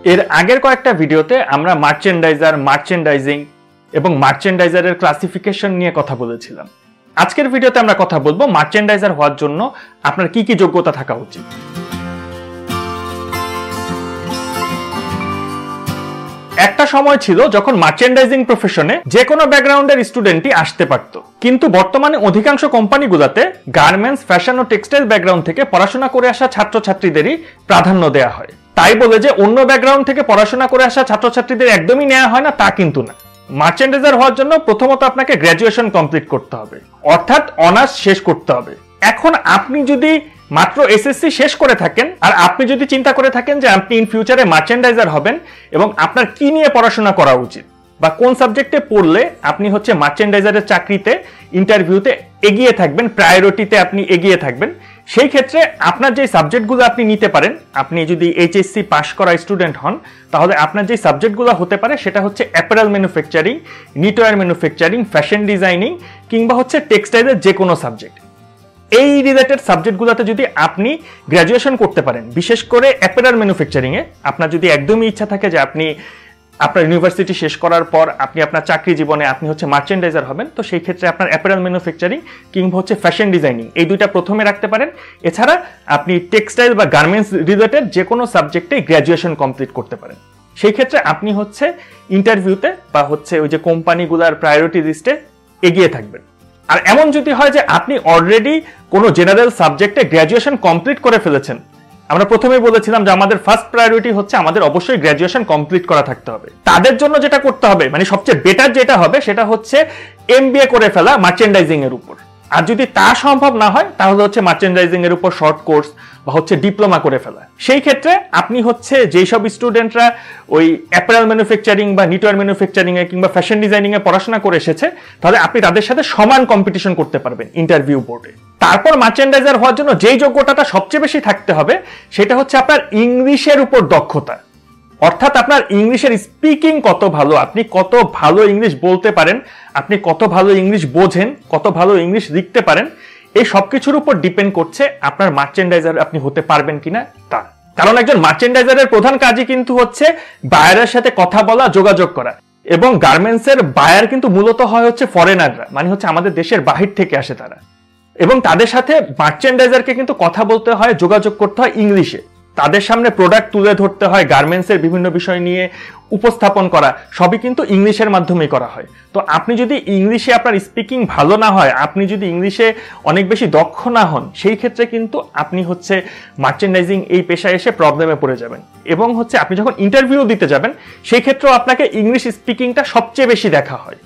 এর আগের কয়েকটা ভিডিওতে আমরা মার্চেন্ডাইজার, মার্চেন্ডাইজিং এবং মার্চেন্ডাইজারের ক্লাসিফিকেশন নিয়ে কথা বলেছিলাম। আজকের ভিডিওতে আমরা কথা বলবো মার্চেন্ডাইজার হওয়ার জন্য আপনার কি কি যোগ্যতা থাকা উচিত। একটা সময় ছিল যখন মার্চেন্ডাইজিং প্রফেশনে যে কোনো ব্যাকগ্রাউন্ডের স্টুডেন্টই আসতে পারত, কিন্তু বর্তমানে অধিকাংশ কোম্পানিগুলোতে গার্মেন্টস, ফ্যাশন ও টেক্সটাইল ব্যাকগ্রাউন্ড থেকে পড়াশোনা করে আসা ছাত্রছাত্রীদেরই প্রাধান্য দেওয়া হয়। তাই বলে যে অন্য ব্যাকগ্রাউন্ড থেকে পড়াশোনা করে আসা ছাত্রছাত্রীদের একদমই নেওয়া হয় না তা কিন্তু না। মার্চেন্ডাইজার হওয়ার জন্য প্রথমত আপনাকে গ্র্যাজুয়েশন কমপ্লিট করতে হবে, অর্থাৎ অনার্স শেষ করতে হবে। এখন আপনি যদি মাত্র এসএসসি শেষ করে থাকেন আর আপনি যদি চিন্তা করে থাকেন যে আপনি ইন ফিউচারে মার্চেন্ডাইজার হবেন এবং আপনার কি নিয়ে পড়াশোনা করা উচিত বা কোন সাবজেক্টে পড়লে আপনি মার্চেন্ডাইজারের চাকরিতে ইন্টারভিউতে এগিয়ে থাকবেন, প্রায়োরিটিতে আপনি এগিয়ে থাকবেন, সেই ক্ষেত্রে আপনার যে সাবজেক্টগুলো আপনি নিতে পারেন, আপনি যদি এইচএসসি পাস করা স্টুডেন্ট হন তাহলে আপনার যে সাবজেক্টগুলো হতে পারে সেটা হচ্ছে apparel manufacturing, knitwear manufacturing, fashion designing কিংবা টেক্সটাইলের যে কোনো সাবজেক্ট। এই রিলেটেড সাবজেক্টগুলোতে যদি আপনি গ্র্যাজুয়েশন করতে পারেন, বিশেষ করে অ্যাপারেল ম্যানুফ্যাকচারিং এ আপনার যদি একদমই ইচ্ছা থাকে যে আপনি আপনার ইউনিভার্সিটি শেষ করার পর আপনি আপনার চাকরি জীবনে আপনি মার্চেন্ডাইজার হবেন, তো সেই ক্ষেত্রে আপনার অ্যাপারেল ম্যানুফ্যাকচারিং কিংবা ফ্যাশন ডিজাইনিং এই দুইটা প্রথমে রাখতে পারেন। এছাড়া আপনি টেক্সটাইল বা গার্মেন্টস রিলেটেড যে কোনো সাবজেক্টে গ্র্যাজুয়েশন কমপ্লিট করতে পারেন। সেই ক্ষেত্রে আপনি ইন্টারভিউতে বা ওই যে কোম্পানিগুলোর প্রায়োরিটি লিস্টে এগিয়ে থাকবেন। আর এমন যদি হয় যে আপনি অলরেডি কোনো জেনারেল সাবজেক্টে গ্র্যাজুয়েশন কমপ্লিট করে ফেলেছেন, আমরা প্রথমেই বলেছিলাম যে আমাদের ফার্স্ট প্রায়োরিটি আমাদের অবশ্যই গ্র্যাজুয়েশন কমপ্লিট করা থাকতে হবে। তাদের জন্য যেটা করতে হবে, সবচেয়ে বেটার যেটা হবে সেটা এমবিএ করে ফেলা মার্চেন্ডাইজিং এর উপর। আর যদি তা সম্ভব না হয় তাহলে মার্চেন্ডাইজিং এর উপর শর্ট কোর্স বা ডিপ্লোমা করে ফেলা। সেই ক্ষেত্রে আপনি যেই সব স্টুডেন্টরা ওই অ্যাপারেল ম্যানুফ্যাকচারিং বা নিটওয়্যার ম্যানুফ্যাকচারিং এ কিংবা ফ্যাশন ডিজাইনিং এ পড়াশোনা করে এসেছে, তাহলে আপনি তাদের সাথে সমান কম্পিটিশন করতে পারবেন ইন্টারভিউ বোর্ডে। তারপর মার্চেন্ডাইজার হওয়ার জন্য যেই যোগ্যতাটা সবচেয়ে বেশি থাকতে হবে সেটা আপনার ইংলিশের উপর দক্ষতা, অর্থাৎ আপনার ইংলিশের স্পিকিং কত ভালো, আপনি কত ভালো ইংলিশ বলতে পারেন, আপনি কত ভালো ইংলিশ বোঝেন, কত ভালো ইংলিশ লিখতে পারেন, এই সবকিছুর উপর ডিপেন্ড করছে আপনার মার্চেন্ডাইজার আপনি হতে পারবেন কিনা তা। কারণ একজন মার্চেন্ডাইজারের প্রধান কাজই কিন্তু বায়ারের সাথে কথা বলা, যোগাযোগ করা। এবং গার্মেন্টসের বায়ার কিন্তু মূলত হয় ফরেনাররা, আমাদের দেশের বাহির থেকে আসে তারা, এবং তাদের সাথে মার্চেন্ডাইজারকে কিন্তু কথা বলতে হয়, যোগাযোগ করতে হয় ইংলিশে। তাদের সামনে প্রোডাক্ট তুলে ধরতে হয়, গার্মেন্টসের বিভিন্ন বিষয় নিয়ে উপস্থাপন করা সবই কিন্তু ইংলিশের মাধ্যমেই করা হয়। তো আপনি যদি ইংলিশে আপনার স্পিকিং ভালো না হয়, আপনি যদি ইংলিশে অনেক বেশি দক্ষ না হন, সেই ক্ষেত্রে কিন্তু আপনি মার্চেন্ডাইজিং এই পেশায় এসে প্রবলেমে পড়ে যাবেন। এবং আপনি যখন ইন্টারভিউ দিতে যাবেন সেই ক্ষেত্রেও আপনাকে ইংলিশ স্পিকিংটা সবচেয়ে বেশি দেখা হয়।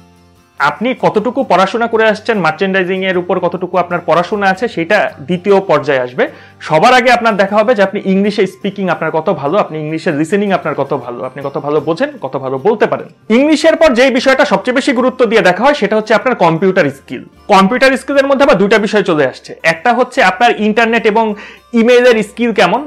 আপনি কতটুকু পড়াশোনা করে আসছেন মার্চেন্ডাইজিং এর উপর, কতটুকু আপনার পড়াশোনা আছে সেটা দ্বিতীয় পর্যায়ে আসবে। সবার আগে আপনার দেখা হবে যে আপনি ইংলিশে স্পিকিং আপনার কত ভালো, আপনি ইংলিশের লিসেনিং আপনার কত ভালো, আপনি কত ভালো বোঝেন, কত ভালো বলতে পারেন। ইংলিশের পর যেই বিষয়টা সবচেয়ে বেশি গুরুত্ব দিয়ে দেখা হয় সেটা আপনার কম্পিউটার স্কিল। কম্পিউটার স্কিলের মধ্যে আবার দুইটা বিষয় চলে আসছে। একটা আপনার ইন্টারনেট এবং ইমেইলের স্কিল কেমন,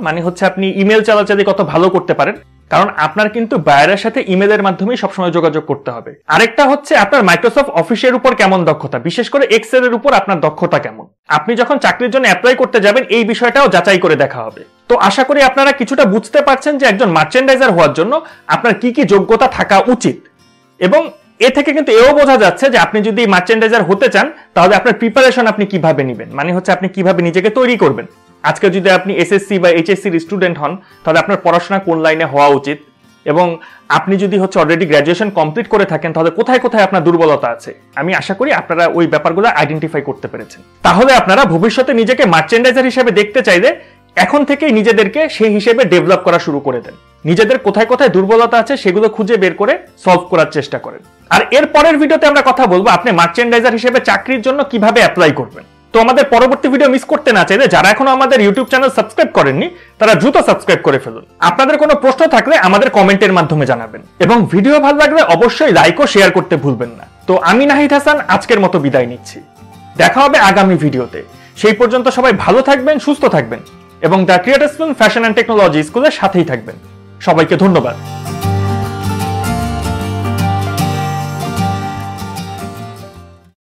আপনি ইমেল চালাচালি কত ভালো করতে পারেন, কারণ আপনার কিন্তু বায়ারের সাথে ইমেলের মাধ্যমেই সবসময় যোগাযোগ করতে হবে। আরেকটা আপনার মাইক্রোসফট অফিসের উপর কেমন দক্ষতা, বিশেষ করে এক্সেল এর উপর আপনার দক্ষতা কেমন। আপনি যখন চাকরির জন্য অ্যাপ্লাই করতে যাবেন এই বিষয়টাও যাচাই করে দেখা হবে। তো আশা করি আপনারা কিছুটা বুঝতে পারছেন যে একজন মার্চেন্ডাইজার হওয়ার জন্য আপনার কি কি যোগ্যতা থাকা উচিত। এবং এ থেকে কিন্তু এও বোঝা যাচ্ছে যে আপনি যদি মার্চেন্ডাইজার হতে চান তাহলে আপনার প্রিপারেশন আপনি কিভাবে নেবেন, আপনি কিভাবে নিজেকে তৈরি করবেন। আজকে যদি আপনি এসএসসি বা এইচএসসি স্টুডেন্ট হন তাহলে আপনার পড়াশোনা কোন লাইনে হওয়া উচিত, এবং আপনি যদি অলরেডি গ্র্যাজুয়েশন কমপ্লিট করে থাকেন তাহলে কোথায় কোথায় আপনার দুর্বলতা আছে। আমি আশা করি আপনারা ওই ব্যাপারগুলো আইডেন্টিফাই করতে পেরেছেন। তাহলে আপনারা ভবিষ্যতে নিজেকে মার্চেন্ডাইজার হিসেবে দেখতে চাইলে এখন থেকেই নিজেদেরকে সেই হিসেবে ডেভেলপ করা শুরু করে দেন। নিজেদের কোথায় কোথায় দুর্বলতা আছে সেগুলো খুঁজে বের করে সলভ করার চেষ্টা করেন। আর এর পরের ভিডিওতে আমরা কথা বলবো আপনি মার্চেন্ডাইজার হিসেবে চাকরির জন্য কিভাবে অ্যাপ্লাই করবেন। তো আমাদের পরবর্তী ভিডিও মিস করতে না চাইলে যারা এখনো আমাদের ইউটিউব চ্যানেল সাবস্ক্রাইব করেননি তারা দ্রুত সাবস্ক্রাইব করে ফেলুন। আপনাদের কোনো প্রশ্ন থাকলে আমাদের কমেন্টের মাধ্যমে জানাবেন, এবং ভিডিও ভালো লাগলে অবশ্যই লাইক ও শেয়ার করতে ভুলবেন না। তো আমি নাহিদ হাসান আজকের মতো বিদায় নিচ্ছি। দেখা হবে আগামী ভিডিওতে। সেই পর্যন্ত সবাই ভালো থাকবেন, সুস্থ থাকবেন এবং the creators fashion and technology স্কুলের সাথেই থাকবেন। সবাইকে ধন্যবাদ।